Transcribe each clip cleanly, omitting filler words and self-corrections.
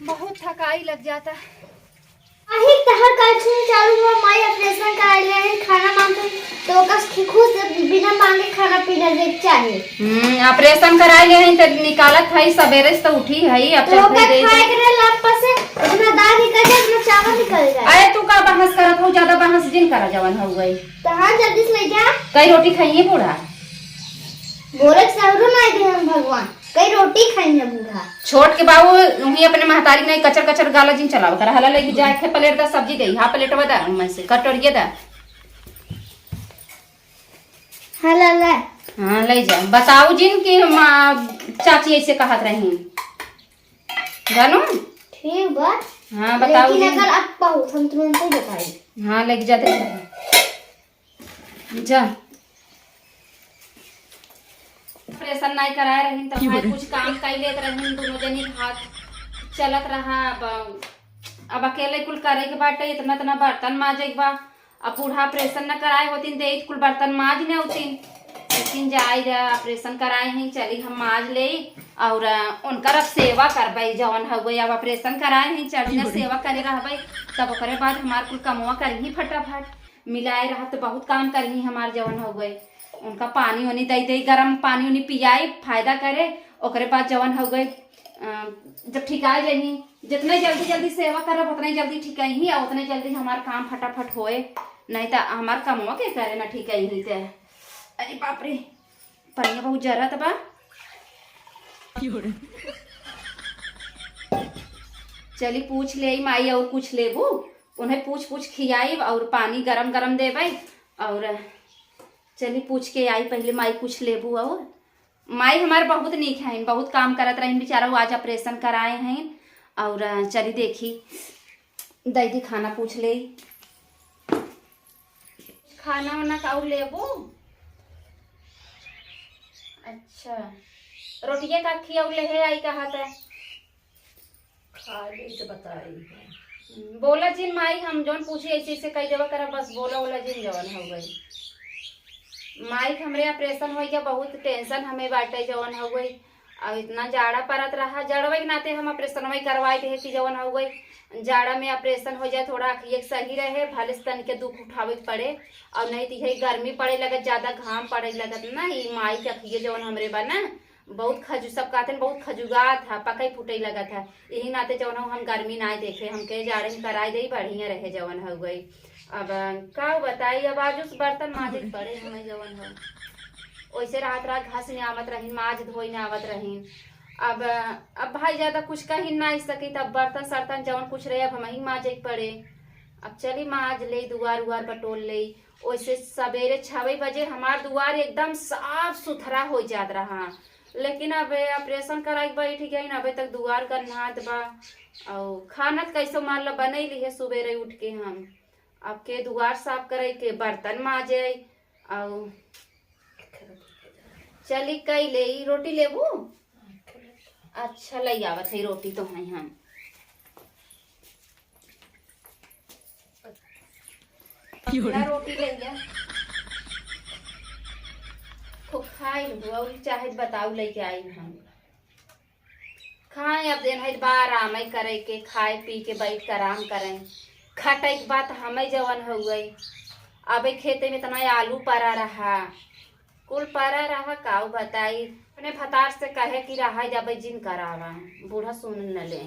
बहुत थकाई लग जाता है। आही तहर कालछी चालू हुआ माई ऑपरेशन करा लिया है खाना मांगे तो कस खुद से बिना मांगे खाना पीना देख चाहिए। ऑपरेशन करा लिए हैं तो निकालत है सवेरे से तो उठी है अब तो चल दे खाए करे लाप से इतना दाल निकल जाए इतना चावल निकल जाए। अरे तू का बहस करत हो ज्यादा बहस जिन करा जवन हो गई कहां जल्दी से ले जा। कई रोटी खाइए बूढ़ा बोले सहरो नहीं दे हम भगवान कई रोटी खाएंगे बूढ़ा छोट के बाबू उही अपने महतारी नहीं कचर कचर गाला जिन चलाव कर हला लेके जाए के प्लेट दा सब्जी दे हां प्लेट बदा मैं से कटोरिए दा हला ले हां ले जा बताओ जिन की चाची ऐसे कहत रही जानू ठीक बा। हां बताओ लेकिन अगर आप बहुत हम तुरंत ही बताई। हां लेके जाते जा ऑपरेशन नहीं कराए रही तो भाई कुछ काम कर लेत रही दोनों जनी हाथ चलत रहा अब अकेले कुल करे के बाटे इतना इतना बर्तन माजे के बा अब बूढ़ा ऑपरेशन न कराए होती दे कुल बर्तन माज ने होती लेकिन जाए ऑपरेशन कराए हैं चली हम माज ले और उनकर अब सेवा करबई जवन हो गई अब ऑपरेशन कराए हैं चली न सेवा करे रहबई तब ओकरे बाद हमार कुल कमवा करही फटाफट मिलाए रहा तो बहुत काम करही हमार जवन हो गई उनका पानी उनी दे दे गरम पानी उनी पियाई फायदा करे ओकरे बाद जवन हो गई जब ठिका जाही जितने जल्दी जल्दी सेवा करब उतने जल्दी ठिकाई और उतने जल्दी हमार काम फटाफट होए नहीं तो हमार कमवा के करे ना ठिकाई ही ते अरे बाप रे पनिया बहुत जरत बा चली पूछ ले माई और कुछ लेबू उन्हें पूछ खियाई और पानी गरम गरम देबई और चली पूछ के आई पहले माई कुछ लेबू और माई हमारे बहुत नीक हैं बहुत काम करत रही बेचारा वो आज ऑपरेशन कराए हैं और चली देखी दीदी खाना पूछ ले खाना वाना का लेबू अच्छा रोटिया का खिया ले है आई कहा था खा ले तो बताई बोला जिन माई हम जौन पूछी ऐसे ऐसे कई जगह करा बस बोला जिन जवन हो गई माई हमरे ऑपरेशन हो गया बहुत टेंशन हमें बाटे जवन हो गई और इतना जाड़ा पड़त रहा जड़वे के नाते हम ऑपरेशन में करवाए थे कि जवन हो गई जाड़ा में ऑपरेशन हो जाए थोड़ा अखिए सही रहे भले तन के दुख उठावे पड़े और नहीं तो यही गर्मी पड़े लगत ज्यादा घाम पड़े लगत ना ये माई के अखिए जवन हमरे बा ना बहुत खजू सब कहते बहुत खजुगा था पकई फुटई लगा था यही नाते जवन हम गर्मी ना देखे हमके जाड़े में कराई दे बढ़िया रहे जवन हो गई अब का बताई अब आज उस बर्तन माजे पड़े हमें जवन हो वैसे रात रात घास नहीं आवत रही माज धोई नहीं आवत रही अब भाई ज्यादा कुछ कही ना सकी तब बर्तन सर्तन जवन कुछ रहे अब हम ही माजे पड़े अब चली माज ले दुआर उआर बटोल ले वैसे सवेरे 6 बजे हमार दुआर एकदम साफ सुथरा हो जात रहा लेकिन अब ऑपरेशन कराई बैठ गई अभी तक दुआर का नहात बा और खाना कैसे मान लो बनैली है सुबेरे उठ के हम अब के दुआर साफ करे के बर्तन माजे और चली कई ले रोटी लेबू अच्छा ले आवत है रोटी तो है हम रोटी ले लिया खूब खाई और चाहे बताऊ लेके आई हम खाए अब दिन है बार आराम करे के खाए पी के बैठ कर आराम करें खटे के बात हमें जवन हो गई अब खेते में इतना आलू पड़ा रहा कुल पड़ा रहा काऊ बताई अपने भतार से कहे कि रहा जब जिन करावा बूढ़ा सुन न ले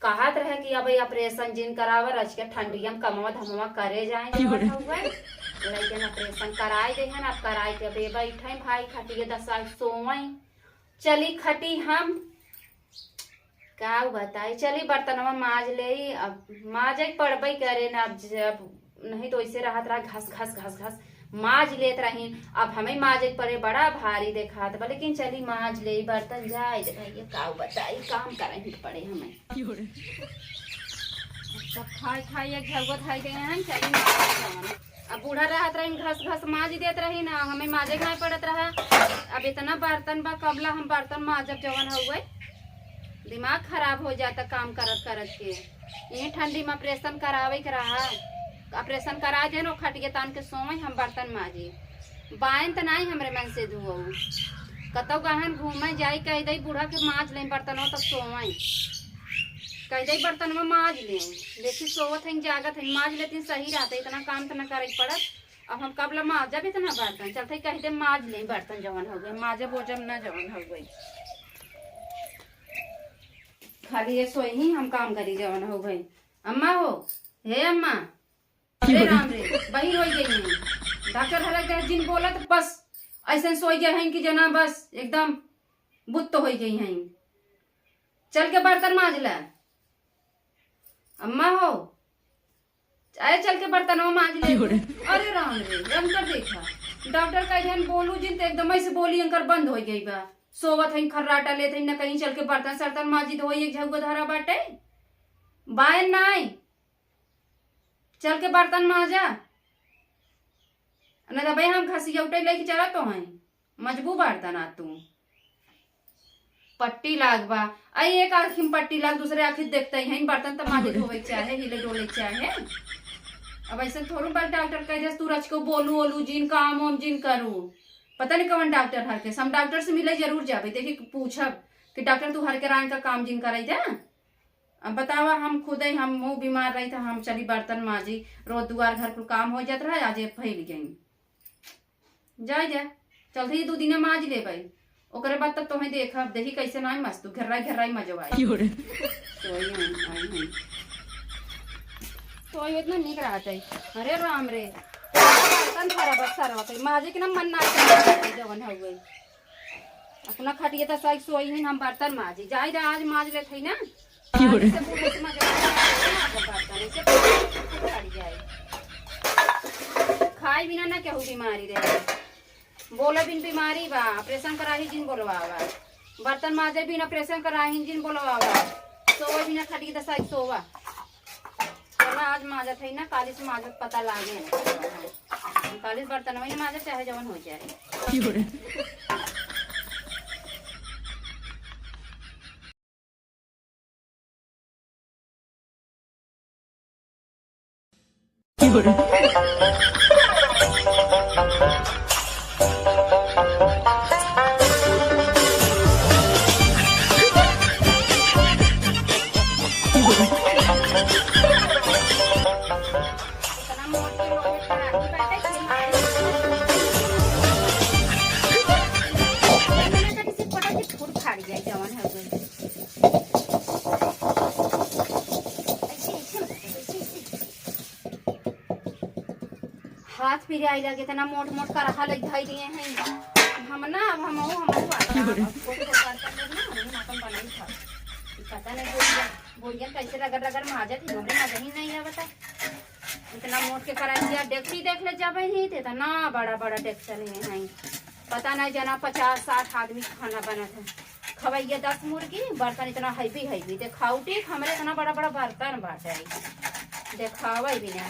कहत रहे कि अब ऑपरेशन जिन करावा रच के ठंडिया में कमवा धमवा करे जाए लेकिन ऑपरेशन कराए दे हैं अब कराए के बे बैठे भाई खटिए 10 साल सोवई चली खटी हम का बताई चली बर्तनवा माज ले अब माजे पड़बई करे ना अब जब नहीं तो ऐसे रहत रहा घस घस घस घस माज लेत रही अब हमें माजे पड़े बड़ा भारी देखात बा लेकिन चली माज ले बर्तन जाए देखिए का बताई काम करे पड़े हमें सब खाई खाई एक झगत खाई गए हैं चली अब बूढ़ा रहत रही घस घस माज देत रही ना हमें माजे नहीं पड़त रहा अब इतना बर्तन बा कबला हम बर्तन माजब जवन हो गए दिमाग खराब हो जाता काम करत करत के ये ठंडी में ऑपरेशन करावे के रहा ऑपरेशन करा दे नो खटिए तान के सोवे हम बर्तन माजी बायन तो नहीं हमरे मन से धुओ कतौ गहन घूमे जाई कह दई बूढ़ा के माज ले बर्तन हो तब सोवे कह दे बर्तन में माज ले, देखी सोवत है जागत है, माज लेती सही रहता, इतना काम तो न करे पड़त। अब हम कब ला माजब इतना बर्तन, चलते कह दे माज ले बर्तन जवन हो गए, माजब ओजब न जवन हो गई, खाली ये सोई ही हम काम करी जवन हो गई। अम्मा हो, हे अम्मा, अरे राम रे, बही रोई गई है, डॉक्टर हर गए जिन बोला तो बस ऐसे सोई गए हैं कि जना बस एकदम बुत तो हो गई हैं। चल के बर्तन माज ला अम्मा हो, आए चल के बर्तन में माज ले। अरे राम रे, रम कर देखा डॉक्टर कह बोलू जिन तो एकदम ऐसे बोली अंकर बंद हो गई बा, सोवत है खर्राटा लेते न कहीं चल के बर्तन सर्तन माजी धो एक झगो धरा बाटे बाय नाई, चल के बर्तन माजा न तो भाई हम खसी उठे लेके चला तो हैं मजबू बर्तन आ तू पट्टी लाग बा, आई एक आँखी में पट्टी लाग दूसरे आँखी देखते हैं बर्तन तो माजे धोवे चाहे हिले डोले चाहे। अब ऐसे थोड़ा बल डॉक्टर कह दे तू रच को बोलू ओलू जिन काम ओम जिन करूँ, पता नहीं कौन डॉक्टर हर के, हम डॉक्टर से मिले जरूर जाबे, देखी पूछब कि डॉक्टर तू हर के रान का काम जिन कराई दे। अब बतावा हम खुद ही हम मुँह बीमार रही था, हम चली बर्तन माजी रोज दुआर घर को काम हो जाता रहा, आज फैल गई जा जा चलते ही 2 दिन माज ले भाई, ओकरे बाद तक तुम्हें देखा देखी कैसे ना मस्त घेराई घेराई मजवाई तो इतना निक रहा चाहिए। अरे राम रे, बर्तन खराब सरवा कई माजे के ना मन ना जवन हो गई, अपना खटिए तो सही सोई ही हम बर्तन माजी जाई रहा आज माज ले थे ना खाई बिना ना केहू बीमारी रे, बोले बिन बीमारी बा ऑपरेशन कराही जिन बोलवावा, बर्तन माजे बिन ऑपरेशन कराही जिन बोलवावा, सोवे बिना खटिए तो सही सोवा। चला आज माजत है ना, कालिस माजत पता लागे ना, कालिस बर्तन में माजत चाहे जवन हो जाए। हाथ फिर आई लगे तना मोट मोट कर रखा लग धाई दिए हैं हम ना, अब हम पता नहीं बोलिए कैसे रगड़ रगड़ माजत ही हमरे मजा ही नहीं है बता, इतना मोट के करा दिया डेक्सी देख ले जाबे ही थे इतना बड़ा बड़ा डेक्सन है, पता नहीं जना 50-60 आदमी खाना बना था, खवैया 10 मुर्गी, बर्तन इतना हैवी हैवी देखाउटी हमारे इतना बड़ा बड़ा बर्तन बाटे देखावे बिना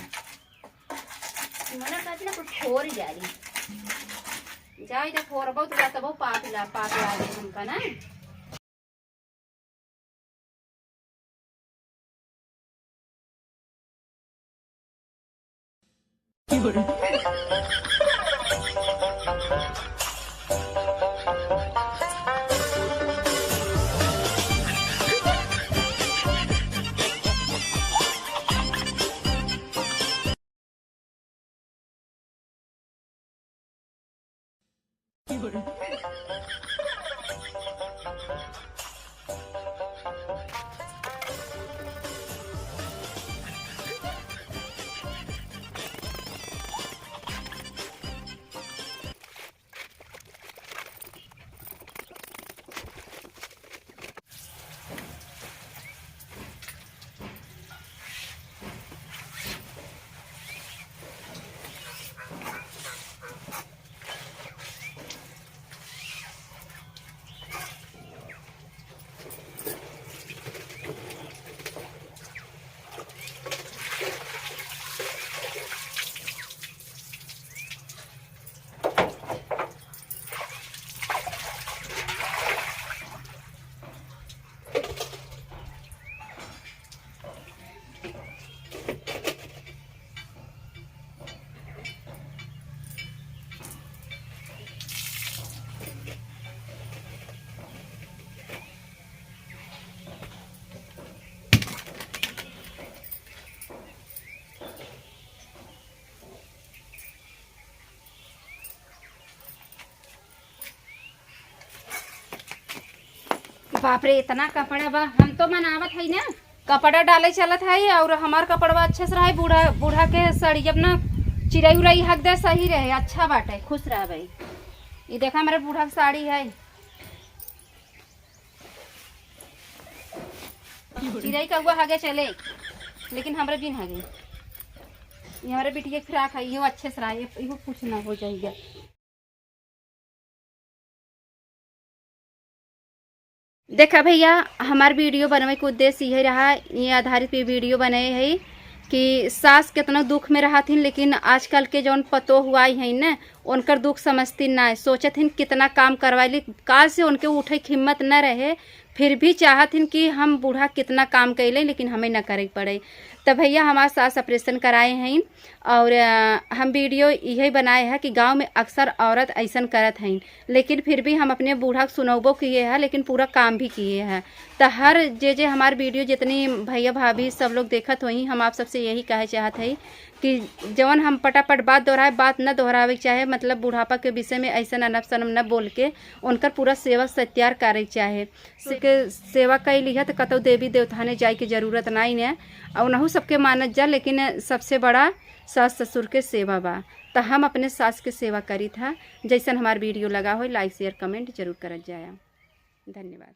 मना कहती ना कुछ छोड़ ही जारी जाए तो फोर बहुत जाता बहुत पाप ला हमका ना। बाप रे इतना कपड़ा बा। हम तो मनावत है ना कपड़ा डाले चलत है और हमार कपड़वा अच्छे से रहे। बूढ़ा बूढ़ा के साड़ी जब ना चिड़ई उड़ई हक दे सही रहे अच्छा बाटे खुश रह भाई। ये देखा हमारे बूढ़ा की साड़ी है चिड़ई का हुआ हगे चले लेकिन हमारे बिन हगे। ये हमारे बिटिया की फ्राक है ये अच्छे से रहे ये कुछ ना हो जाएगा। देखा भैया हमार वीडियो बनवे के उद्देश्य यही रहा। ये आधारित पे वीडियो बने है कि सास कितना दुख में रहा थी लेकिन आजकल के जौन पतो हुआ है ना उनकर दुख समझती ना है। सोचत हिन कितना काम करवाइली काल से उनके उठे की हिम्मत न रहे फिर भी चाहत हिन कि हम बूढ़ा कितना काम कैले लेकिन हमें न करे पड़े। तब भैया हमारे सास ऑपरेशन कराए हैं और हम वीडियो यही बनाए हैं कि गांव में अक्सर औरत ऐसा करत हैं लेकिन फिर भी हम अपने बूढ़ा को सुनौबो किए हैं लेकिन पूरा काम भी किए हैं। तो हर जे हमारे वीडियो जितनी भैया भाभी सब लोग देखत हुई हम आप सबसे यही कहे चाहत है कि जवन हम पटापट बात दोहराए बात न दोहरावे चाहे मतलब बुढ़ापा के विषय में ऐसा अनब शनम न बोल के उनकर पूरा सेवा सत्यार करे चाहे सेवा कैली है तो कतौ देवी देवताने जाए की जरूरत नहीं है और नहू सबके मानत जा लेकिन सबसे बड़ा सास ससुर के सेवा बा। तो हम अपने सास के सेवा करी था। जैसन हमार वीडियो लगा हो लाइक शेयर कमेंट जरूर करत जाए। धन्यवाद।